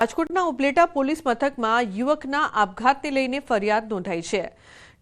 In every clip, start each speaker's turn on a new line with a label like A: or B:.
A: રાજકોટના ઉપલેટા પોલીસ મથકમાં યુવકના આપઘાતને લઈને ફરિયાદ નોંધાઈ છે।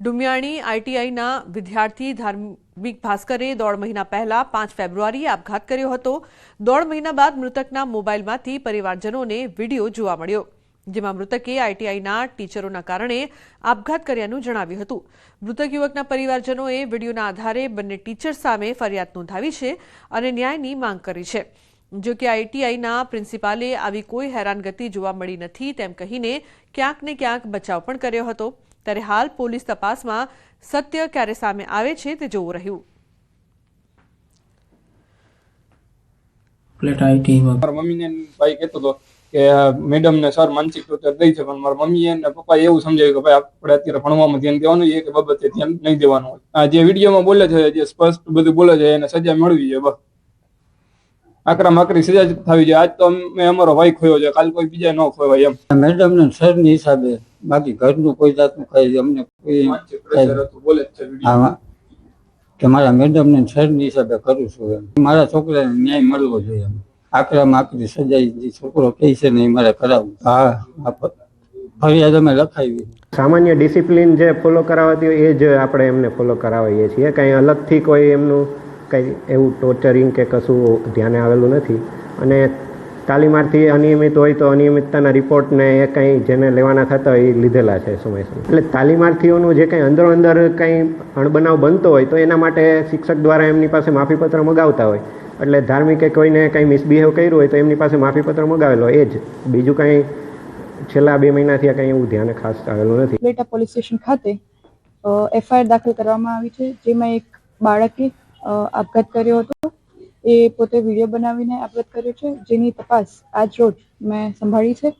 A: ડુમિયાણી આઈટીઆઈના વિદ્યાર્થી ધાર્મિક ભાસ્કરે દોઢ મહિના પહેલા 5 ફેબ્રુઆરીએ આપઘાત કર્યો હતો। દોઢ મહિના બાદ મૃતકના મોબાઈલમાંથી પરિવારજનોને વિડીયો જોવા મળ્યો, જેમાં મૃતકે આઈટીઆઈના ટીચરોના કારણે આપઘાત કર્યાનું જણાવ્યું હતું। મૃતક યુવકના પરિવારજનોએ વિડીયોના આધારે બંને ટીચર સામે ફરિયાદ નોંધાવી છે અને ન્યાયની માંગ કરી છે। જો કે આઈટીઆઈના પ્રિન્સિપાલે આવી કોઈ હેરાનગતિ જોવા મળી નથી તેમ કહીને ક્યાંક ને ક્યાંક બચાવ પણ કર્યો હતો। ત્યારે હાલ પોલીસ તપાસમાં સત્ય ક્યારે સામે આવે છે તે જોવું રહ્યું।
B: મમ્મીને ભાઈ કહેતો હતો કે મેડમ ને સર માનસિક ટોર્ચર દઈ છે, પણ મારા મમ્મીએ અને પપ્પા એવું સમજાવ્યું કે ભાઈ આપણે અત્યારે ભણવામાં ધ્યાન દેવાનું છે કે બાબતે ધ્યાન નહીં દેવાનું હોય। આ જે વિડીયોમાં બોલે છે, જે સ્પષ્ટ બધું બોલે છે, એને સજા મળવી છે। બસ આકરામાં આકરી સજા થવી જોઈએ। આજ તો અમે અમારો ભાઈ ખોયો છે, કાલ કોઈ બીજા ન ખોવાય એમ।
C: મેડમ ને સર ની હિસાબે, બાકી ઘરનું કોઈ જાતનું કઈ અમને
B: બોલે છે
C: કે મારા મેડમ ને સર ની હિસાબે કરું છું એમ। મારા છોકરાને ન્યાય મળવો જોઈએ એમ। આકરામાં આકરી સજા જે છોકરો કહે છે ને એ મારે કરાવવું। હા, ફરિયાદ અમે લખાવી।
D: સામાન્ય ડિસિપ્લિન જે ફોલો કરાવતી હોય એ જ આપણે એમને ફોલો કરાવીએ છીએ। કંઈ અલગથી કોઈ એમનું કંઈ એવું ટોર્ચરિંગ કે કશું ધ્યાને આવેલું નથી। અને તાલીમાર્થી અનિયમિત હોય તો અનિયમિતતાના રિપોર્ટને એ કંઈ જેને લેવાના થતા હોય એ લીધેલા છે સમયસર। એટલે તાલીમાર્થીઓનું જે કંઈ અંદરો અંદર કંઈ અણબનાવ બનતો હોય તો એના માટે શિક્ષક દ્વારા એમની પાસે માફીપત્ર મગાવતા હોય। એટલે ધાર્મિકે કોઈને કંઈ મિસબિહેવ કર્યું હોય તો એમની પાસે માફીપત્ર મગાવેલો એ જ, બીજું કંઈ છેલ્લા 2 મહિનાથી કંઈ એવું ધ્યાને ખાસ આવેલું નથી।
E: ઉપલેટા પોલીસ સ્ટેશન ખાતે એફઆઈઆર દાખલ કરવામાં આવી છે, જેમાં એક બાળકે આપઘાત કર્યો હતો। એ પોતે વિડીયો બનાવીને આપઘાત કર્યો છે, જેની તપાસ આજ રોજ મેં સંભાળી છે।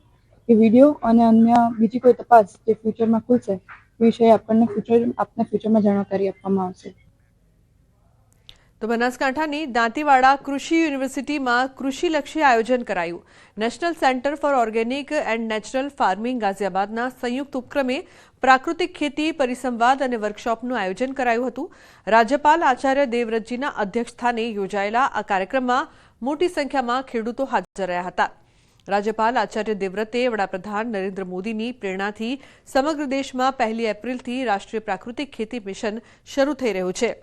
E: એ વિડીયો અને અન્ય બીજી કોઈ તપાસ જે ફ્યુચરમાં ખુલશે એ વિષয়ে આપને ફ્યુચરમાં જાણકારી આપવામાં આવશે।
A: તો બનાસકાંઠાની દાંતીવાડા કૃષિ યુનિવર્સિટીમાં કૃષિલક્ષી આયોજન કરાયું। National centre for organic and natural farming ગાઝિયાબાદના સંયુક્ત ઉપક્રમે પ્રાકૃતિક ખેતી પરિસંવાદ અને વર્કશોપનું આયોજન કરાયું હતું। રાજ્યપાલ આચાર્ય દેવવ્રતજીના અધ્યક્ષસ્થાને યોજાયેલા આ કાર્યક્રમમાં મોટી સંખ્યામાં ખેડૂતો હાજર રહ્યા હતા। રાજ્યપાલ આચાર્ય દેવવ્રતે વડાપ્રધાન નરેન્દ્ર મોદીની પ્રેરણાથી સમગ્ર દેશમાં 1 એપ્રિલથી રાષ્ટ્રીય પ્રાકૃતિક ખેતી મિશન શરૂ થઈ રહ્યું છે।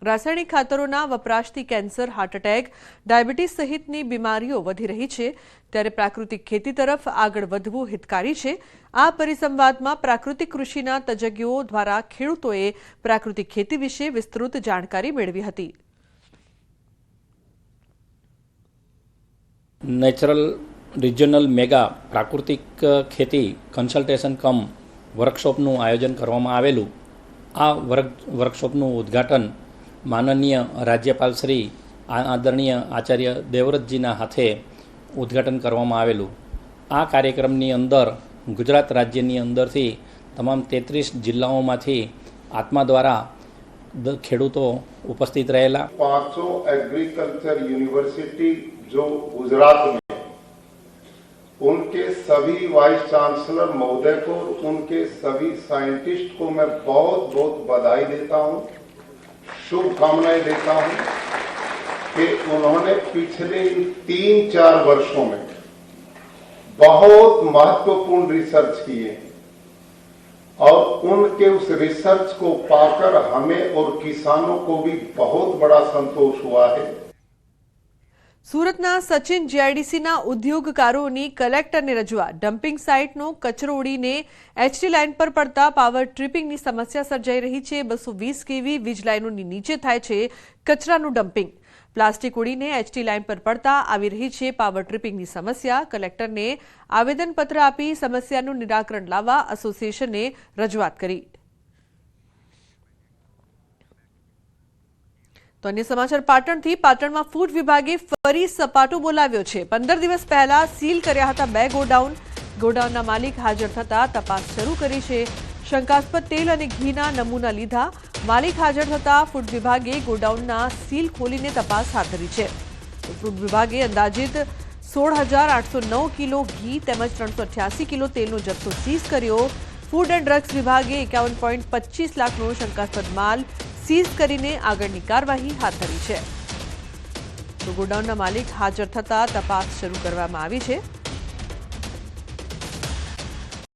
A: રાસાયણિક ખાતરોના વપરાશથી કેન્સર, હાર્ટ એટેક, ડાયાબિટીસ સહિતની બીમારીઓ વધી રહી છે, ત્યારે પ્રાકૃતિક ખેતી તરફ આગળ વધવું હિતકારી છે। આ પરિસંવાદમાં પ્રાકૃતિક કૃષિના તજજ્ઞો દ્વારા ખેડૂતોએ પ્રાકૃતિક ખેતી વિશે વિસ્તૃત જાણકારી મેળવી હતી।
F: નેચરલ રિજનલ મેગા પ્રાકૃતિક ખેતી કન્સલ્ટેશન કમ વર્કશોપનું આયોજન કરવામાં આવેલું। આ વર્કશોપનું ઉદ્ઘાટન માનનીય રાજ્યપાલ શ્રી આદરણીય આચાર્ય દેવવ્રતજીના હાથે ઉદ્ઘાટન કરવામાં આવેલું। આ કાર્યક્રમની અંદર ગુજરાત રાજ્યની અંદરથી તમામ 33 જિલ્લાઓમાંથી આત્મા દ્વારા ખેડૂતો ઉપસ્થિત રહેલા।
G: 500 एग्रीकल्चर यूनिवर्सिटी जो गुजरात में, उनके सभी वाइस चांसलर महोदय को, उनके सभी साइंटिस्ट को मैं बहुत बहुत बधाई देता हूं, शुभकामनाएं देता हूं कि उन्होंने पिछले 3-4 वर्षों में बहुत महत्वपूर्ण रिसर्च किए और उनके उस रिसर्च को पाकर हमें और किसानों को भी बहुत बड़ा संतोष हुआ है।
A: સુરતના સચિન જીઆઈડીસીના ઉદ્યોગકારોની કલેક્ટરને રજૂઆત। ડમ્પિંગ સાઇટનો કચરો ઉડીને એચટી લાઇન પર પડતા પાવર ટ્રીપિંગની સમસ્યા સર્જાઈ રહી છે। 220 કેવી વીજ લાઇનોની નીચે થાય છે કચરાનું ડમ્પિંગ। પ્લાસ્ટિક ઉડીને એચટી લાઇન પર પડતા આવી રહી છે પાવર ટ્રીપિંગની સમસ્યા। કલેક્ટરને આવેદનપત્ર આપી સમસ્યાનું નિરાકરણ લાવવા એસોસિએશને રજૂઆત કરી। તો અન્ય સમાચાર પાટણથી। પાટણમાં ફૂડ વિભાગે ફરી સપાટો બોલાવ્યો છે। 15 દિવસ પહેલા સીલ કર્યા હતા 2 ગોડાઉન। ગોડાઉનના માલિક હાજર થતા તપાસ શરૂ કરી છે। શંકાસ્પદ તેલ અને ઘીના નમૂના લીધા। માલિક હાજર થતા ફૂડ વિભાગે ગોડાઉનના સીલ ખોલીને તપાસ હાથ ધરી છે। ફૂડ વિભાગે અંદાજિત 16,809 કિલો ઘી તેમજ 388 કિલો તેલનો જથ્થો સીઝ કર્યો। ફૂડ એન્ડ ડ્રગ્સ વિભાગે 51.25 લાખનો શંકાસ્પદ માલ सीज करीने आगळनी कार्यवाही हाथ धरी है। तो गोडाउनना मालिक हाजर थता तपास शुरू करवामां आवी छे।